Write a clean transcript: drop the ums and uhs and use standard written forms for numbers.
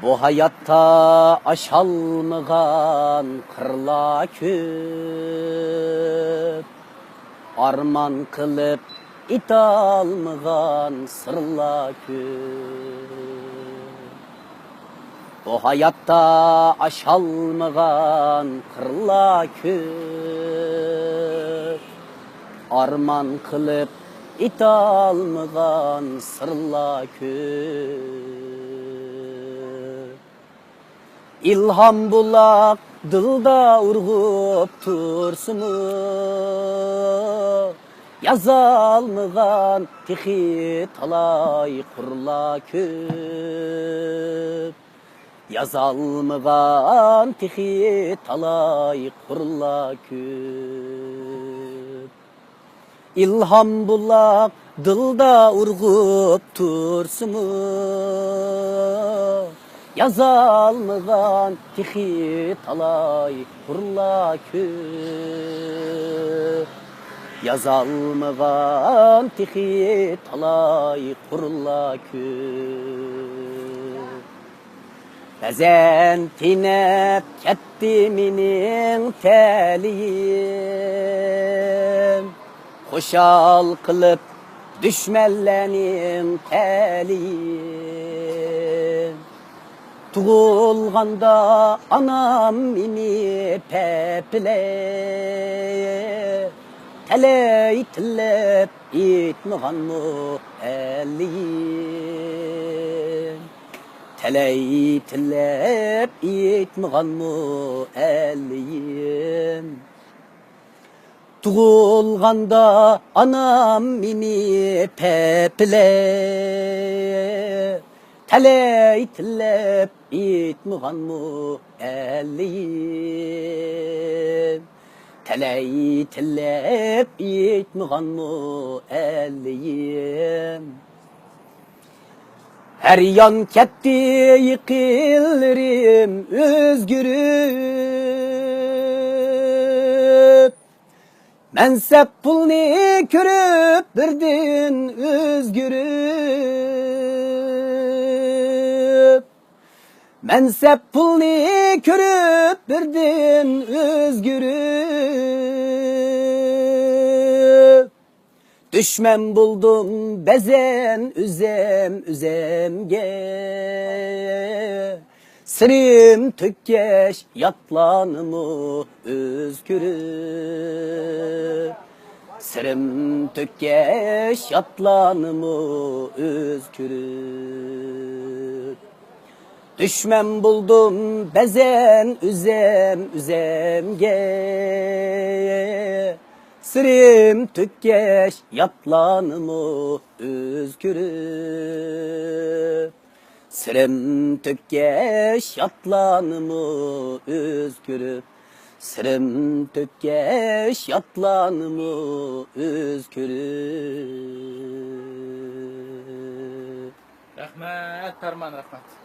Bu hayatta aşalmıgan kırla köp, arman kılıp it almıgan sırla köp. Bu hayatta aşalmıgan kırla köp, arman kılıp it almıgan sırla köp. İlham bulak dılda urgup tursumu, yazalmıgan tixi talay kurla köp. Yazalmıgan tixi talay kurla köp. İlham bulak dılda urgup tursumu, yazalmıgan tixi talay kurla köp. Yazalmıgan tixi talay kurla köp. Bezen tinep ketdi minin teliyim, hoşal kılıp düşmellenin teliyim. Tuğulganda anam mini peple, teley tillep itmigan mu eliyim. Teley tillep itmigan mu eliyim. Tuğulganda anam mini peple, teley tillep itmigan mu eliyim. Teley tillep itmigan mu eliyim. Her yan ketdi yıkılırım özgürüp, mensep pulni körüp birdin özgürüp. Mensep pulni körüp birdin özgürüp. Düşmen buldum bezen üzemge, sirim tükkeş yatlanımı özgürüp. Sirim tükkeş yatlanımı özgürüp. Düşmen buldum bezen üzemge, sirim tükkeş yatlanımı özgürüp. Sirim tükkeş yatlanımı özgürüp. Sirim tükkeş yatlanımı özgürüp. Rahmet, Ferman rahmet.